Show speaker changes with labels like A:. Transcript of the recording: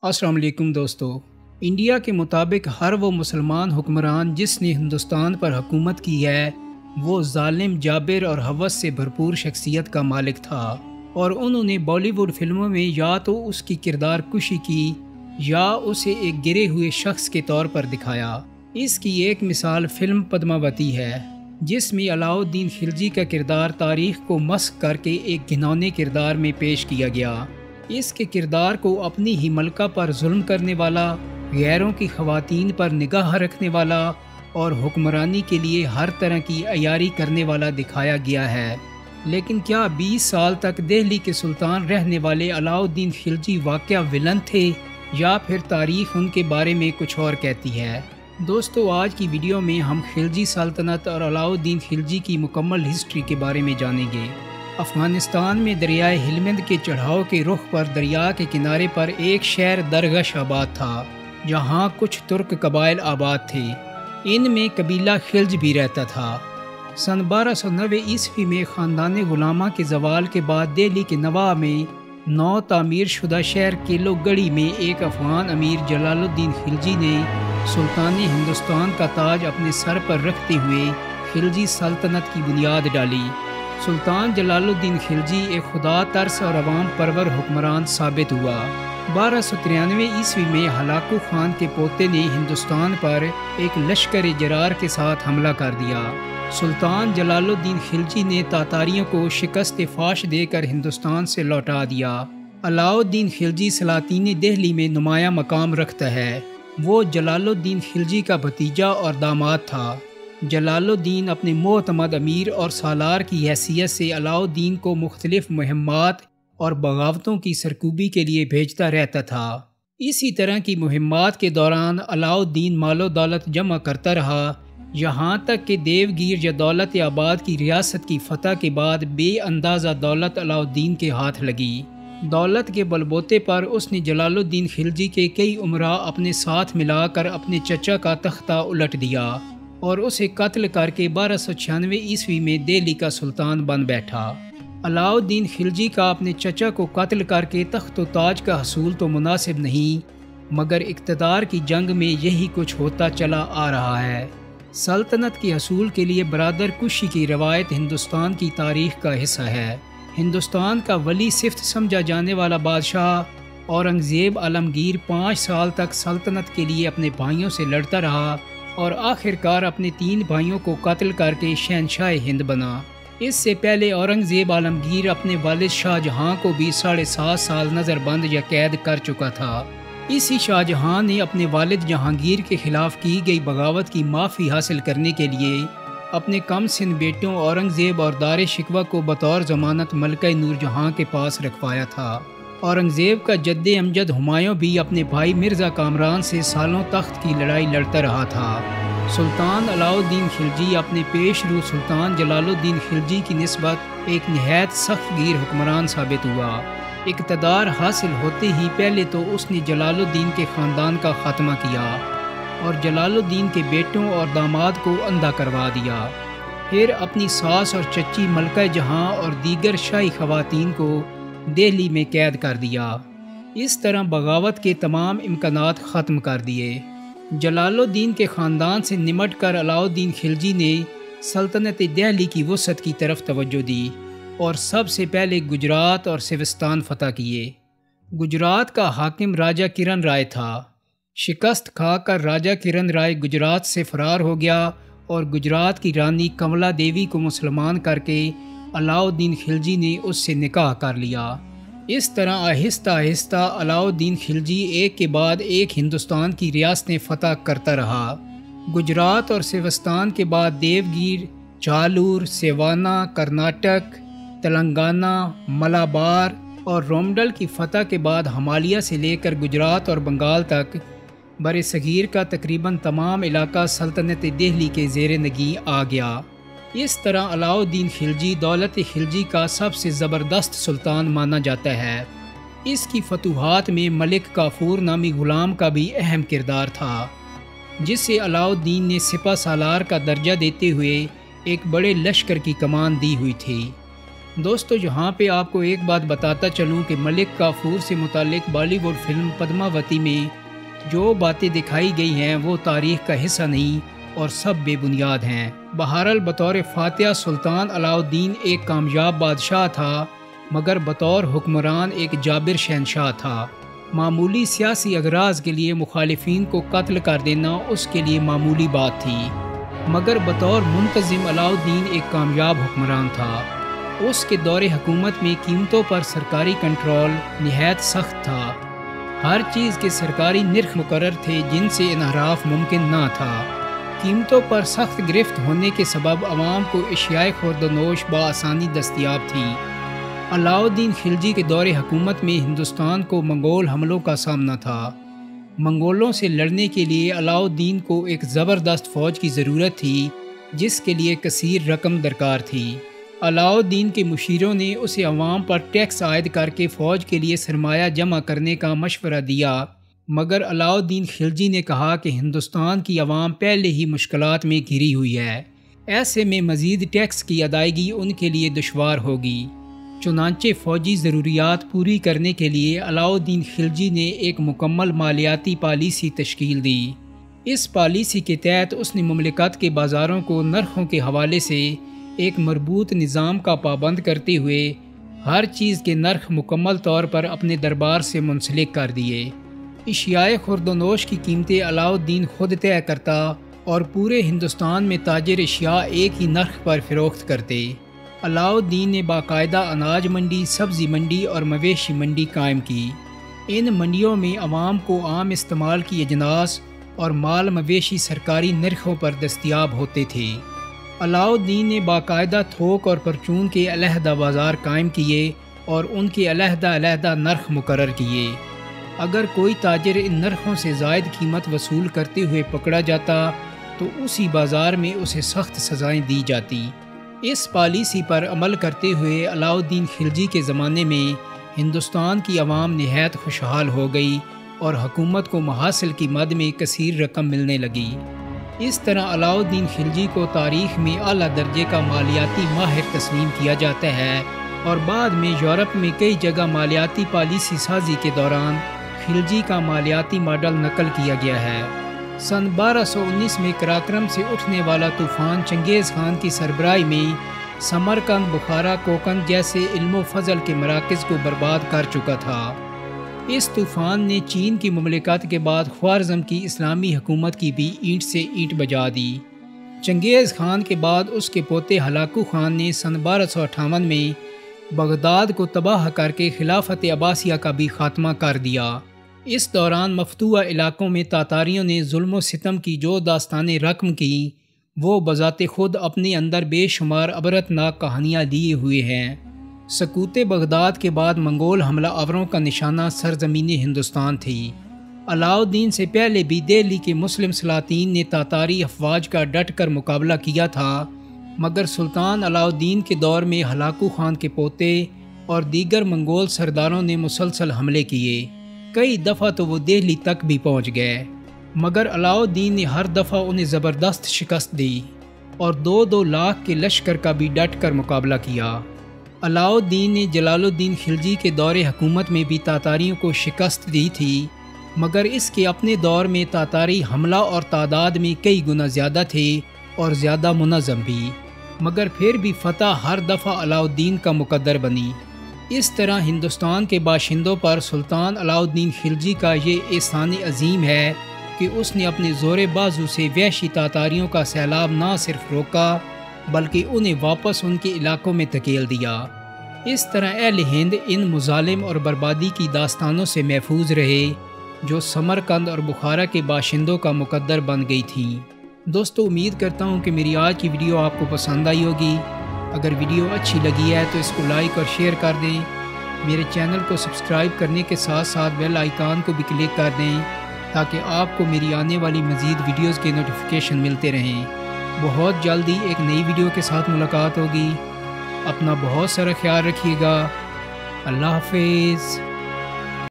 A: السلام علیکم دوستو۔ انڈیا کے مطابق ہر وہ مسلمان حکمران جس نے ہندوستان پر حکومت کی ہے وہ ظالم، جابر اور ہوس سے بھرپور شخصیت کا مالک تھا، اور انہوں نے بالی ووڈ فلموں میں یا تو اس کی کردار کشی کی یا اسے ایک گرے ہوئے شخص کے طور پر دکھایا۔ اس کی ایک مثال فلم پدماوتی ہے، جس میں علاؤالدین خلجی کا کردار تاریخ کو مسخ کر کے ایک گھنونے کردار میں پیش کیا گیا۔ اس کے کردار کو اپنی ہی ملکہ پر ظلم کرنے والا، غیروں کی خواتین پر نگاہ رکھنے والا اور حکمرانی کے لیے ہر طرح کی عیاری کرنے والا دکھایا گیا ہے۔ لیکن کیا 20 سال تک دہلی کے سلطان رہنے والے علاؤالدین خلجی واقعہ ولن تھے یا پھر تاریخ ان کے بارے میں کچھ اور کہتی ہے؟ دوستو، آج کی ویڈیو میں ہم خلجی سلطنت اور علاؤالدین خلجی کی مکمل ہسٹری کے بارے میں جانیں گے۔ افغانستان میں دریائے ہلمند کے چڑھاؤ کے رخ پر دریا کے کنارے پر ایک شہر درگش آباد تھا، جہاں کچھ ترک قبائل آباد تھے۔ ان میں قبیلہ خلج بھی رہتا تھا۔ سن 1290 عیسوی میں خاندان غلامہ کے زوال کے بعد دہلی کے نواح میں نو تعمیر شدہ شہر کیلو گڑھی میں ایک افغان امیر جلال الدین خلجی نے سلطان ہندوستان کا تاج اپنے سر پر رکھتے ہوئے خلجی سلطنت کی بنیاد ڈالی۔ سلطان جلال الدین خلجی ایک خدا ترس اور عوام پرور حکمران ثابت ہوا۔ 1293 عیسوی میں ہلاکو خان کے پوتے نے ہندوستان پر ایک لشکر جرار کے ساتھ حملہ کر دیا۔ سلطان جلال الدین خلجی نے تاتاریوں کو شکست فاش دے کر ہندوستان سے لوٹا دیا۔ علاؤالدین خلجی سلاطین دہلی میں نمایاں مقام رکھتا ہے۔ وہ جلال الدین خلجی کا بھتیجا اور داماد تھا۔ جلال الدین اپنے معتمد امیر اور سالار کی حیثیت سے علاؤالدین کو مختلف مہمات اور بغاوتوں کی سرکوبی کے لیے بھیجتا رہتا تھا۔ اسی طرح کی مہمات کے دوران علاؤالدین مال و دولت جمع کرتا رہا، یہاں تک کہ دیوگیر یا دولت آباد کی ریاست کی فتح کے بعد بے اندازہ دولت علاؤالدین کے ہاتھ لگی۔ دولت کے بلبوتے پر اس نے جلال الدین خلجی کے کئی امراء اپنے ساتھ ملا کر اپنے چچا کا تختہ الٹ دیا اور اسے قتل کر کے 1296 عیسوی میں دہلی کا سلطان بن بیٹھا۔ علاؤالدین خلجی کا اپنے چچا کو قتل کر کے تخت و تاج کا حصول تو مناسب نہیں، مگر اقتدار کی جنگ میں یہی کچھ ہوتا چلا آ رہا ہے۔ سلطنت کے حصول کے لیے برادر کشی کی روایت ہندوستان کی تاریخ کا حصہ ہے۔ ہندوستان کا ولی صفت سمجھا جانے والا بادشاہ اورنگزیب عالمگیر 5 سال تک سلطنت کے لیے اپنے بھائیوں سے لڑتا رہا اور آخرکار اپنے 3 بھائیوں کو قتل کر کے شہنشاہ ہند بنا۔ اس سے پہلے اورنگزیب عالمگیر اپنے والد شاہ جہاں کو بھی 7.5 سال نظر بند یا قید کر چکا تھا۔ اسی شاہ جہاں نے اپنے والد جہانگیر کے خلاف کی گئی بغاوت کی معافی حاصل کرنے کے لیے اپنے کم سن بیٹوں اورنگزیب اور دار شکوہ کو بطور ضمانت ملکہ نور جہاں کے پاس رکھوایا تھا۔ اورنگزیب کا جد امجد ہمایوں بھی اپنے بھائی مرزا کامران سے سالوں تخت کی لڑائی لڑتا رہا تھا۔ سلطان علاؤالدین خلجی اپنے پیش رو سلطان جلال الدین خلجی کی نسبت ایک نہایت سخت گیر حکمران ثابت ہوا۔ اقتدار حاصل ہوتے ہی پہلے تو اس نے جلال الدین کے خاندان کا خاتمہ کیا اور جلال الدین کے بیٹوں اور داماد کو اندھا کروا دیا۔ پھر اپنی ساس اور چچی ملکہ جہاں اور دیگر شاہی خواتین کو دہلی میں قید کر دیا۔ اس طرح بغاوت کے تمام امکانات ختم کر دیے۔ جلال الدین کے خاندان سے نمٹ کر علاؤالدین خلجی نے سلطنت دہلی کی وسعت کی طرف توجہ دی اور سب سے پہلے گجرات اور سیستان فتح کیے۔ گجرات کا حاکم راجہ کرن رائے تھا۔ شکست کھا کر راجہ کرن رائے گجرات سے فرار ہو گیا اور گجرات کی رانی کملا دیوی کو مسلمان کر کے علاؤالدین خلجی نے اس سے نکاح کر لیا۔ اس طرح آہستہ آہستہ علاؤالدین خلجی ایک کے بعد ایک ہندوستان کی ریاستیں فتح کرتا رہا۔ گجرات اور سیستان کے بعد دیوگیر، چالور، سیوانا، کرناٹک، تلنگانہ، ملابار اور رومڈل کی فتح کے بعد ہمالیہ سے لے کر گجرات اور بنگال تک بر صغیر کا تقریباً تمام علاقہ سلطنت دہلی کے زیر نگیں آ گیا۔ اس طرح علاؤالدین خلجی دولت خلجی کا سب سے زبردست سلطان مانا جاتا ہے۔ اس کی فتوحات میں ملک کافور نامی غلام کا بھی اہم کردار تھا، جسے علاؤالدین نے سپہ سالار کا درجہ دیتے ہوئے ایک بڑے لشکر کی کمان دی ہوئی تھی۔ دوستو یہاں پہ آپ کو ایک بات بتاتا چلوں کہ ملک کافور سے متعلق بالی ووڈ فلم پدماوتی میں جو باتیں دکھائی گئی ہیں وہ تاریخ کا حصہ نہیں اور سب بے بنیاد ہیں۔ بہرحال بطور فاتحہ سلطان علاء الدین ایک کامیاب بادشاہ تھا، مگر بطور حکمران ایک جابر شہنشاہ تھا۔ معمولی سیاسی اغراض کے لیے مخالفین کو قتل کر دینا اس کے لیے معمولی بات تھی، مگر بطور منتظم علاء الدین ایک کامیاب حکمران تھا۔ اس کے دور حکومت میں قیمتوں پر سرکاری کنٹرول نہایت سخت تھا۔ ہر چیز کے سرکاری نرخ مقرر تھے جن سے انحراف ممکن نہ تھا۔ قیمتوں پر سخت گرفت ہونے کے سبب عوام کو اشیاء خورد و نوش بآسانی دستیاب تھی۔ علاء الدین خلجی کے دور حکومت میں ہندوستان کو منگول حملوں کا سامنا تھا۔ منگولوں سے لڑنے کے لیے علاء الدین کو ایک زبردست فوج کی ضرورت تھی، جس کے لیے کثیر رقم درکار تھی۔ علاء الدین کے مشیروں نے اسے عوام پر ٹیکس عائد کر کے فوج کے لیے سرمایہ جمع کرنے کا مشورہ دیا، مگر علاء الدین خلجی نے کہا کہ ہندوستان کی عوام پہلے ہی مشکلات میں گھری ہوئی ہے، ایسے میں مزید ٹیکس کی ادائیگی ان کے لیے دشوار ہوگی۔ چنانچہ فوجی ضروریات پوری کرنے کے لیے علاء الدین خلجی نے ایک مکمل مالیاتی پالیسی تشکیل دی۔ اس پالیسی کے تحت اس نے مملکت کے بازاروں کو نرخوں کے حوالے سے ایک مربوط نظام کا پابند کرتے ہوئے ہر چیز کے نرخ مکمل طور پر اپنے دربار سے منسلک کر دیے۔ اشیاء خورد و نوش کی قیمتیں علاء الدین خود طے کرتا اور پورے ہندوستان میں تاجر اشیاء ایک ہی نرخ پر فروخت کرتے۔ علاء الدین نے باقاعدہ اناج منڈی، سبزی منڈی اور مویشی منڈی قائم کی۔ ان منڈیوں میں عوام کو عام استعمال کی اجناس اور مال مویشی سرکاری نرخوں پر دستیاب ہوتے تھے۔ علاء الدین نے باقاعدہ تھوک اور پرچون کے علیحدہ بازار قائم کیے اور ان کے علیحدہ علیحدہ نرخ مقرر کیے۔ اگر کوئی تاجر ان نرخوں سے زائد قیمت وصول کرتے ہوئے پکڑا جاتا تو اسی بازار میں اسے سخت سزائیں دی جاتی۔ اس پالیسی پر عمل کرتے ہوئے علاء الدین خلجی کے زمانے میں ہندوستان کی عوام نہایت خوشحال ہو گئی اور حکومت کو محاصل کی مد میں کثیر رقم ملنے لگی۔ اس طرح علاء الدین خلجی کو تاریخ میں اعلیٰ درجے کا مالیاتی ماہر تسلیم کیا جاتا ہے، اور بعد میں یورپ میں کئی جگہ مالیاتی پالیسی سازی کے دوران خلجی کا مالیاتی ماڈل نقل کیا گیا ہے۔ سن 1219 میں قراقرم سے اٹھنے والا طوفان چنگیز خان کی سربراہی میں سمرقند، بخارا، کوکند جیسے علم و فضل کے مراکز کو برباد کر چکا تھا۔ اس طوفان نے چین کی مملکت کے بعد خوارزم کی اسلامی حکومت کی بھی اینٹ سے اینٹ بجا دی۔ چنگیز خان کے بعد اس کے پوتے ہلاکو خان نے سن 1258 میں بغداد کو تباہ کر کے خلافت عباسیہ کا بھی خاتمہ کر دیا۔ اس دوران مفتوحہ علاقوں میں تاتاریوں نے ظلم و ستم کی جو داستانیں رقم کی، وہ بذات خود اپنے اندر بے شمار عبرتناک کہانیاں لیے ہوئے ہیں۔ سقوط بغداد کے بعد منگول حملہ آوروں کا نشانہ سرزمین ہندوستان تھی۔ علاء الدین سے پہلے بھی دہلی کے مسلم سلاطین نے تاتاری افواج کا ڈٹ کر مقابلہ کیا تھا، مگر سلطان علاء الدین کے دور میں ہلاکو خان کے پوتے اور دیگر منگول سرداروں نے مسلسل حملے کیے۔ کئی دفعہ تو وہ دہلی تک بھی پہنچ گئے، مگر علاء الدین نے ہر دفعہ انہیں زبردست شکست دی اور 2-2 لاکھ کے لشکر کا بھی ڈٹ کر مقابلہ کیا۔ علاء الدین نے جلال الدین خلجی کے دور حکومت میں بھی تاتاریوں کو شکست دی تھی، مگر اس کے اپنے دور میں تاتاری حملہ اور تعداد میں کئی گنا زیادہ تھے اور زیادہ منظم بھی، مگر پھر بھی فتح ہر دفعہ علاء الدین کا مقدر بنی۔ اس طرح ہندوستان کے باشندوں پر سلطان علاء الدین خلجی کا یہ احسان عظیم ہے کہ اس نے اپنے زور بازو سے وحشی تاتاریوں کا سیلاب نہ صرف روکا بلکہ انہیں واپس ان کے علاقوں میں دھکیل دیا۔ اس طرح اہل ہند ان مظالم اور بربادی کی داستانوں سے محفوظ رہے جو سمرقند اور بخارا کے باشندوں کا مقدر بن گئی تھیں۔ دوستو امید کرتا ہوں کہ میری آج کی ویڈیو آپ کو پسند آئی ہوگی۔ اگر ویڈیو اچھی لگی ہے تو اس کو لائک اور شیئر کر دیں۔ میرے چینل کو سبسکرائب کرنے کے ساتھ ساتھ بیل آئیکن کو بھی کلک کر دیں تاکہ آپ کو میری آنے والی مزید ویڈیوز کے نوٹیفیکیشن ملتے رہیں۔ بہت جلدی ایک نئی ویڈیو کے ساتھ ملاقات ہوگی۔ اپنا بہت سارا خیال رکھیے گا۔ اللہ حافظ۔